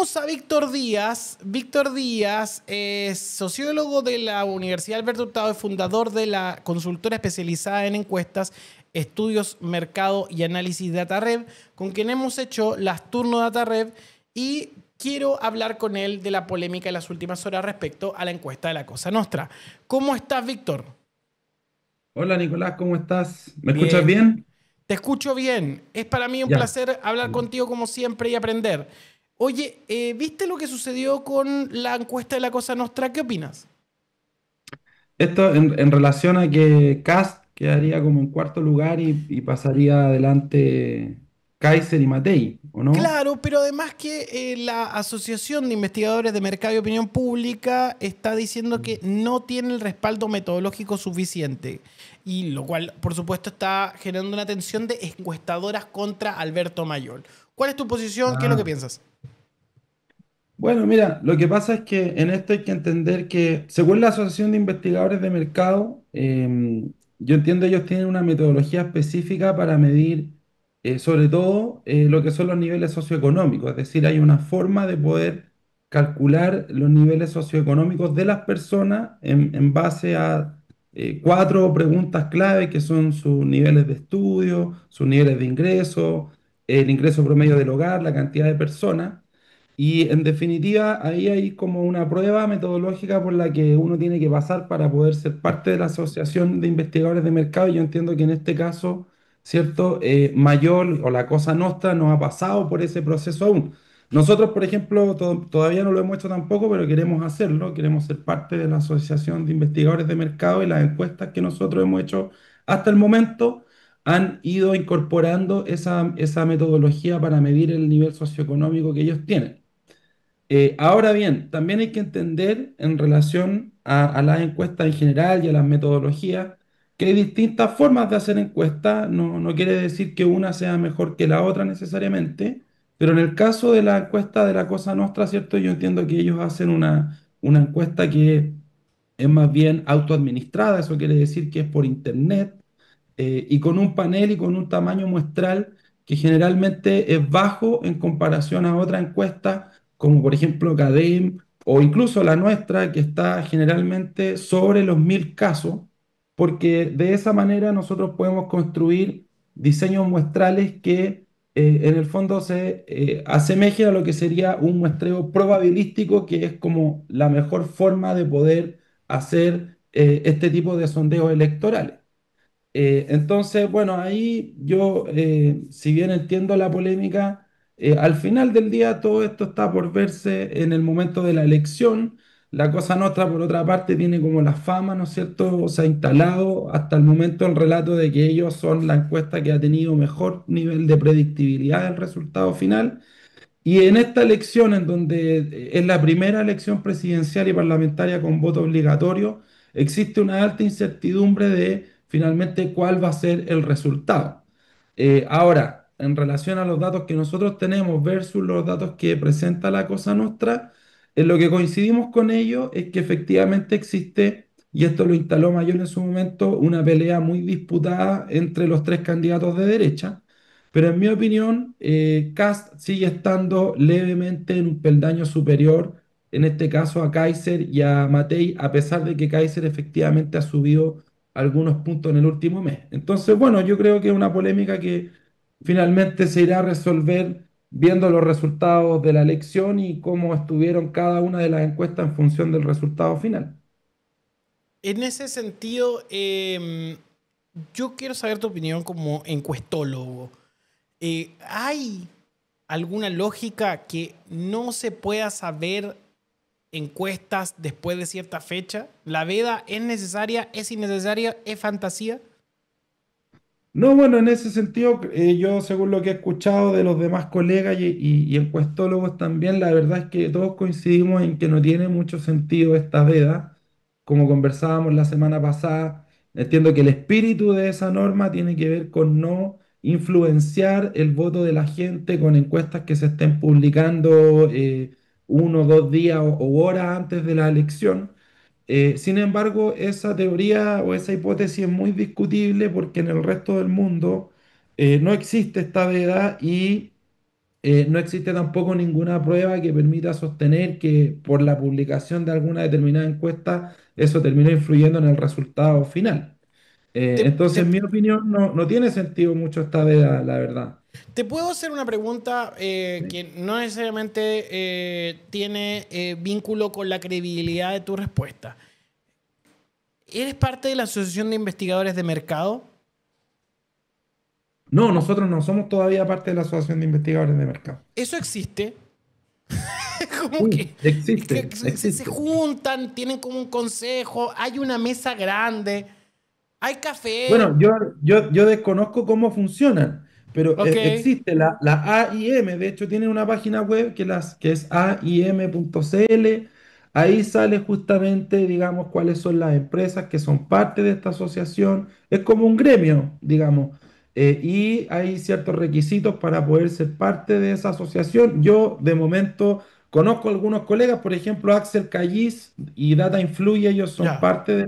Tenemos a Víctor Díaz. Víctor Díaz es sociólogo de la Universidad Alberto Hurtado y fundador de la consultora especializada en encuestas, estudios, mercado y análisis DataRev, con quien hemos hecho las turno DataRev y quiero hablar con él de la polémica de las últimas horas respecto a la encuesta de la Cosa Nostra. ¿Cómo estás, Víctor? Hola Nicolás, ¿cómo estás? ¿Me escuchas Bien. bien? Te escucho bien. Es para mí un Ya. placer hablar contigo como siempre y aprender. Oye, ¿viste lo que sucedió con la encuesta de la Cosa Nostra? ¿Qué opinas? Esto en relación a que Kast quedaría como en cuarto lugar y pasaría adelante Kaiser y Matei, ¿o no? Claro, pero además que la Asociación de Investigadores de Mercado y Opinión Pública está diciendo que no tiene el respaldo metodológico suficiente. Y lo cual, por supuesto, está generando una tensión de encuestadoras contra Alberto Mayol. ¿Cuál es tu posición? ¿Qué es lo que Ah. piensas? Bueno, mira, lo que pasa es que en esto hay que entender que, según la Asociación de Investigadores de Mercado, yo entiendo ellos tienen una metodología específica para medir, sobre todo, lo que son los niveles socioeconómicos. Es decir, hay una forma de poder calcular los niveles socioeconómicos de las personas en base a cuatro preguntas clave que son sus niveles de estudio, sus niveles de ingreso, el ingreso promedio del hogar, la cantidad de personas. Y en definitiva, ahí hay como una prueba metodológica por la que uno tiene que pasar para poder ser parte de la Asociación de Investigadores de Mercado. Y yo entiendo que en este caso, ¿cierto? Mayor o la Cosa Nostra no ha pasado por ese proceso aún. Nosotros, por ejemplo, todavía no lo hemos hecho tampoco, pero queremos hacerlo. Queremos ser parte de la Asociación de Investigadores de Mercado y las encuestas que nosotros hemos hecho hasta el momento han ido incorporando esa metodología para medir el nivel socioeconómico que ellos tienen. Ahora bien, también hay que entender en relación a las encuestas en general y a las metodologías que hay distintas formas de hacer encuestas. No, no quiere decir que una sea mejor que la otra necesariamente, pero en el caso de la encuesta de la Cosa Nostra, ¿cierto? Yo entiendo que ellos hacen una encuesta que es más bien autoadministrada, eso quiere decir que es por internet y con un panel y con un tamaño muestral que generalmente es bajo en comparación a otras encuestas, como por ejemplo CADEM o incluso la nuestra, que está generalmente sobre los 1000 casos, porque de esa manera nosotros podemos construir diseños muestrales que en el fondo se asemejen a lo que sería un muestreo probabilístico, que es como la mejor forma de poder hacer este tipo de sondeos electorales. Entonces, bueno, ahí yo, si bien entiendo la polémica, al final del día todo esto está por verse en el momento de la elección. La Cosa Nostra, por otra parte, tiene como la fama, ¿no es cierto? Se ha instalado hasta el momento el relato de que ellos son la encuesta que ha tenido mejor nivel de predictibilidad del resultado final. Y en esta elección, en donde es la primera elección presidencial y parlamentaria con voto obligatorio, existe una alta incertidumbre de finalmente cuál va a ser el resultado. Ahora, en relación a los datos que nosotros tenemos versus los datos que presenta la Cosa Nostra, en lo que coincidimos con ellos es que efectivamente existe, y esto lo instaló Mayor en su momento, una pelea muy disputada entre los tres candidatos de derecha, pero en mi opinión, Kast sigue estando levemente en un peldaño superior, en este caso a Kaiser y a Matei, a pesar de que Kaiser efectivamente ha subido algunos puntos en el último mes. Entonces, bueno, yo creo que es una polémica que finalmente se irá a resolver viendo los resultados de la elección y cómo estuvieron cada una de las encuestas en función del resultado final. En ese sentido, yo quiero saber tu opinión como encuestólogo. ¿Hay alguna lógica que no se pueda saber encuestas después de cierta fecha? ¿La veda es necesaria, es innecesaria, es fantasía? No, bueno, en ese sentido, yo según lo que he escuchado de los demás colegas y encuestólogos también, la verdad es que todos coincidimos en que no tiene mucho sentido esta veda. Como conversábamos la semana pasada, entiendo que el espíritu de esa norma tiene que ver con no influenciar el voto de la gente con encuestas que se estén publicando 1 o 2 días o horas antes de la elección. Sin embargo, esa teoría o esa hipótesis es muy discutible porque en el resto del mundo no existe esta veda y no existe tampoco ninguna prueba que permita sostener que por la publicación de alguna determinada encuesta eso terminó influyendo en el resultado final. Te, Entonces, te- en mi opinión, no tiene sentido mucho esta veda, la verdad. te puedo hacer una pregunta Sí. que no necesariamente tiene vínculo con la credibilidad de tu respuesta. ¿Eres parte de la Asociación de Investigadores de Mercado? No, nosotros no somos todavía parte de la Asociación de Investigadores de Mercado. ¿Eso existe? Como Sí, que existe, se existe. juntan, tienen como un consejo, hay una mesa grande, hay café. Bueno, yo desconozco cómo funcionan, pero Ok, existe la AIM, de hecho tiene una página web que es aim.cl, ahí sale justamente, digamos, cuáles son las empresas que son parte de esta asociación, es como un gremio, digamos, y hay ciertos requisitos para poder ser parte de esa asociación. Yo, de momento, conozco algunos colegas, por ejemplo, Axel Callis y Data Influye, ellos son ya. parte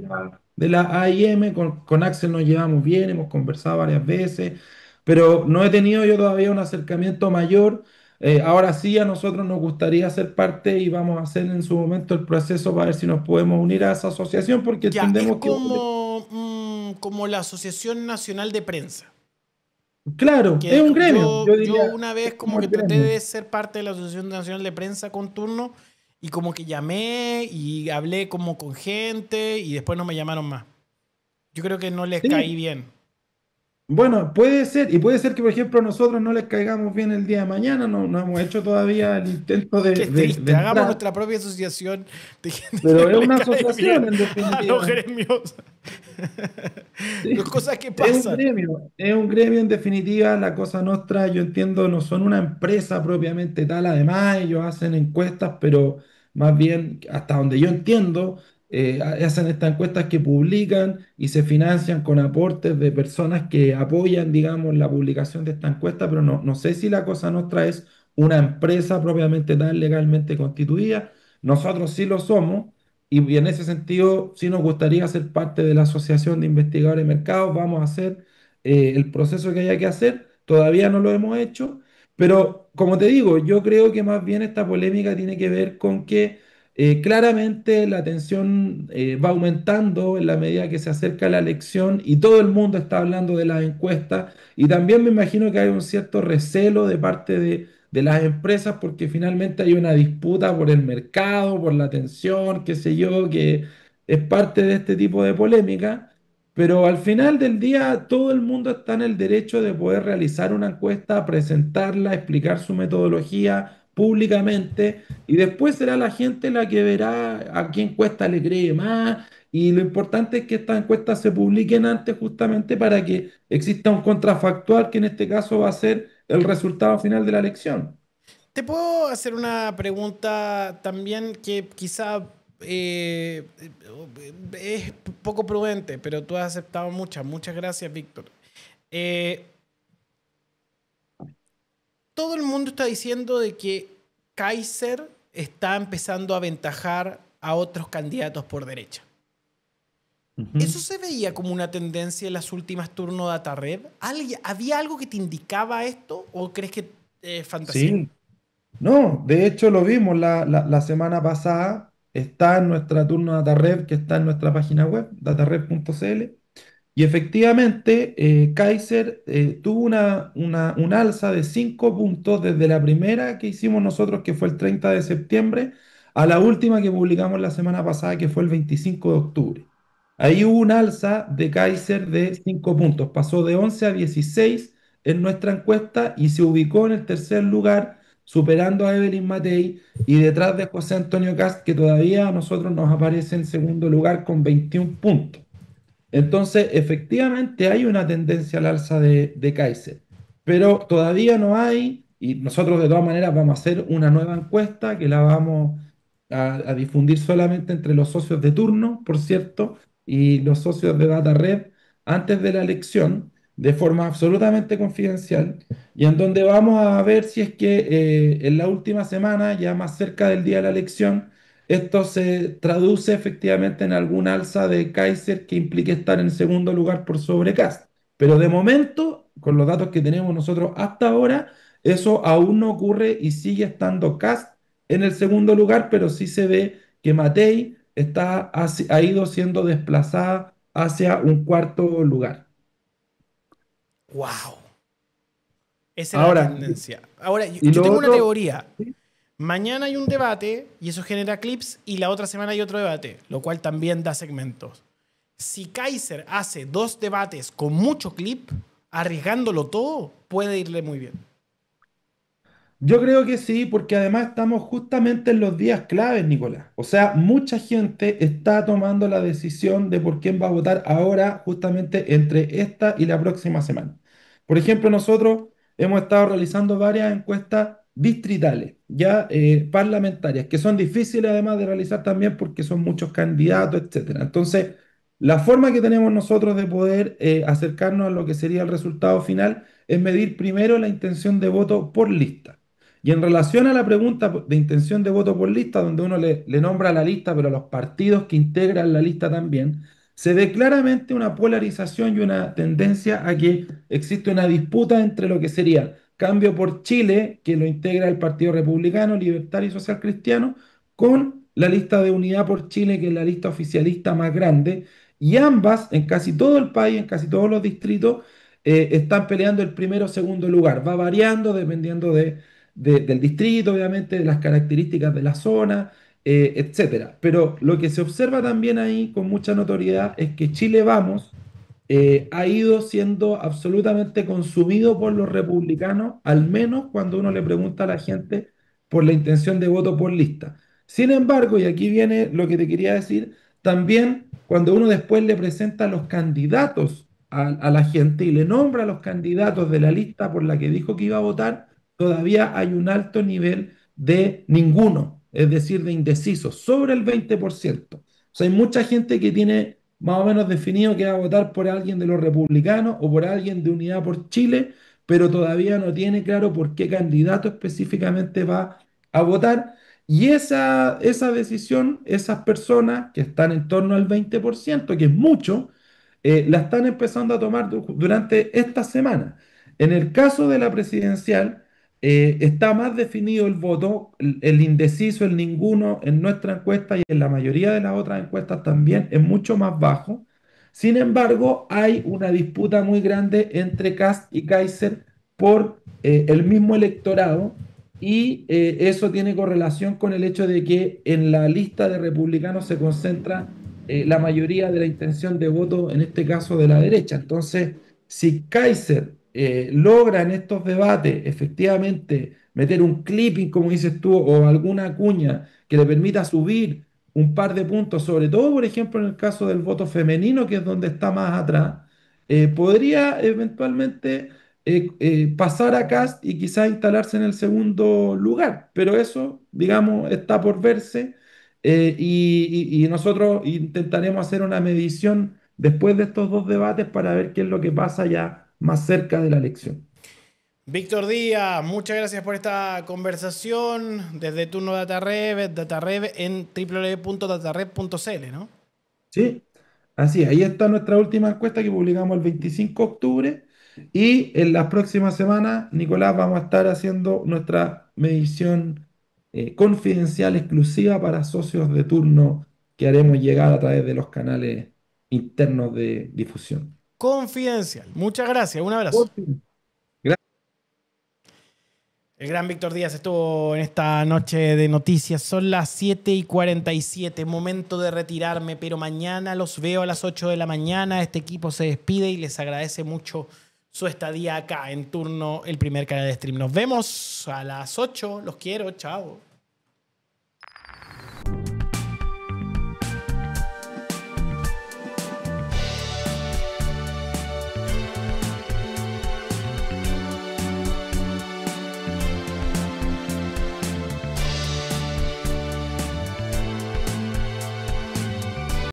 de la AIM, con Axel nos llevamos bien, hemos conversado varias veces, pero no he tenido yo todavía un acercamiento mayor. Ahora sí, a nosotros nos gustaría ser parte y vamos a hacer en su momento el proceso para ver si nos podemos unir a esa asociación, porque Ya, es entendemos que, como, como la Asociación Nacional de Prensa. claro, es Que un gremio, yo yo diría, una es vez como como que el traté gremio. de ser parte de la Asociación Nacional de Prensa con turno y como que llamé y hablé como con gente y después no me llamaron más. Yo creo que no les caí Sí, bien. bueno, puede ser, y puede ser que, por ejemplo, nosotros no les caigamos bien el día de mañana, no hemos hecho todavía el intento Qué de triste, hagamos entrar, nuestra propia asociación de gente que pero es no le una cae bien asociación en a los definitiva. gremios. Las Sí, cosas que pasan. es un gremio en definitiva, la Cosa Nostra, yo entiendo, no son una empresa propiamente tal, además ellos hacen encuestas, pero más bien, hasta donde yo entiendo, hacen estas encuestas que publican y se financian con aportes de personas que apoyan, digamos, la publicación de esta encuesta, pero no sé si la Cosa Nostra es una empresa propiamente tal, legalmente constituida, nosotros sí lo somos. Y en ese sentido, sí nos gustaría ser parte de la Asociación de Investigadores de Mercados. Vamos a hacer el proceso que haya que hacer. Todavía no lo hemos hecho, pero como te digo, yo creo que más bien esta polémica tiene que ver con que claramente la tensión va aumentando en la medida que se acerca la elección y todo el mundo está hablando de las encuestas. Y también me imagino que hay un cierto recelo de parte de las empresas porque finalmente hay una disputa por el mercado, por la atención, qué sé yo, que es parte de este tipo de polémica, pero al final del día todo el mundo está en el derecho de poder realizar una encuesta, presentarla, explicar su metodología públicamente y después será la gente la que verá a qué encuesta le cree más. Y lo importante es que estas encuestas se publiquen antes justamente para que exista un contrafactual que en este caso va a ser el resultado final de la elección. Te puedo hacer una pregunta también que quizá es poco prudente, pero tú has aceptado muchas. Muchas gracias, Víctor. Eh, Todo el mundo está diciendo de que Kaiser está empezando a aventajar a otros candidatos por derecha. ¿Eso Ujú. se veía como una tendencia en las últimas turnos de Atared? ¿Había algo que te indicaba esto o crees que es fantasía? Sí, no, de hecho lo vimos la semana pasada, está en nuestra turno DataRev, que está en nuestra página web, datarev.cl, y efectivamente Kaiser tuvo un alza de 5 puntos desde la primera que hicimos nosotros, que fue el 30 de septiembre, a la última que publicamos la semana pasada, que fue el 25 de octubre. Ahí hubo un alza de Kaiser de 5 puntos, pasó de 11 a 16 en nuestra encuesta y se ubicó en el tercer lugar, superando a Evelyn Matei y detrás de José Antonio Cast, que todavía a nosotros nos aparece en segundo lugar con 21 puntos. Entonces, efectivamente hay una tendencia al alza de Kaiser, pero todavía no hay, y nosotros de todas maneras vamos a hacer una nueva encuesta que la vamos a difundir solamente entre los socios de turno, por cierto, y los socios de Data Red antes de la elección, de forma absolutamente confidencial, y en donde vamos a ver si es que en la última semana, ya más cerca del día de la elección, esto se traduce efectivamente en algún alza de Kaiser que implique estar en segundo lugar por sobre Kast. Pero de momento, con los datos que tenemos nosotros hasta ahora, Eso aún no ocurre y sigue estando Kast en el segundo lugar, pero sí se ve que Matei ha ido siendo desplazada hacia un cuarto lugar. ¡Wow! Esa era la Ahora, tendencia. Ahora, yo, y yo lo tengo una otro, teoría. ¿sí? Mañana hay un debate y eso genera clips y la otra semana hay otro debate, lo cual también da segmentos. Si Kaiser hace 2 debates con mucho clip, arriesgándolo todo, puede irle muy bien. Yo creo que sí, porque además estamos justamente en los días claves, Nicolás. O sea, mucha gente está tomando la decisión de por quién va a votar ahora, justamente entre esta y la próxima semana. Por ejemplo, nosotros hemos estado realizando varias encuestas distritales, ya parlamentarias, que son difíciles además de realizar también porque son muchos candidatos, etcétera. Entonces, la forma que tenemos nosotros de poder acercarnos a lo que sería el resultado final es medir primero la intención de voto por lista. Y en relación a la pregunta de intención de voto por lista, donde uno le nombra la lista, pero a los partidos que integran la lista también, se ve claramente una polarización y una tendencia a que existe una disputa entre lo que sería Cambio por Chile, que lo integra el Partido Republicano, Libertario y Social Cristiano, con la lista de Unidad por Chile, que es la lista oficialista más grande. Y ambas, en casi todo el país, en casi todos los distritos, están peleando el primero o segundo lugar. Va variando dependiendo del distrito, obviamente, de las características de la zona, etcétera. Pero lo que se observa también ahí con mucha notoriedad es que Chile Vamos ha ido siendo absolutamente consumido por los republicanos, al menos cuando uno le pregunta a la gente por la intención de voto por lista. Sin embargo, y aquí viene lo que te quería decir, también cuando uno después le presenta los candidatos a la gente y le nombra a los candidatos de la lista por la que dijo que iba a votar, todavía hay un alto nivel de ninguno, es decir, de indecisos, sobre el 20%. O sea, hay mucha gente que tiene más o menos definido que va a votar por alguien de los republicanos o por alguien de Unidad por Chile, pero todavía no tiene claro por qué candidato específicamente va a votar. Y esa decisión, esas personas que están en torno al 20%, que es mucho, la están empezando a tomar durante esta semana. En el caso de la presidencial, está más definido el voto, el indeciso, el ninguno en nuestra encuesta y en la mayoría de las otras encuestas también es mucho más bajo. Sin embargo, hay una disputa muy grande entre Kast y Kaiser por el mismo electorado y eso tiene correlación con el hecho de que en la lista de republicanos se concentra la mayoría de la intención de voto, en este caso de la derecha. Entonces, si Kaiser logra en estos debates efectivamente meter un clipping, como dices tú, o alguna cuña que le permita subir un par de puntos, sobre todo, por ejemplo, en el caso del voto femenino, que es donde está más atrás, podría eventualmente pasar a Cast y quizás instalarse en el segundo lugar. Pero eso, digamos, está por verse y nosotros intentaremos hacer una medición después de estos dos debates para ver qué es lo que pasa ya más cerca de la elección. Víctor Díaz, muchas gracias por esta conversación desde Turno DataRev en www.datarev.cl, ¿no? ¿Sí? Así, ahí está nuestra última encuesta que publicamos el 25 de octubre y en las próximas semanas, Nicolás, vamos a estar haciendo nuestra medición confidencial exclusiva para socios de turno que haremos llegar a través de los canales internos de difusión. Confidencial. Muchas gracias, un abrazo. Por fin. Gracias. El gran Víctor Díaz estuvo en esta noche de noticias. Son las 7:47. Momento de retirarme, pero mañana los veo a las 8 de la mañana. Este equipo se despide y les agradece mucho su estadía acá en Turno, el primer canal de stream. Nos vemos a las 8. Los quiero. Chao.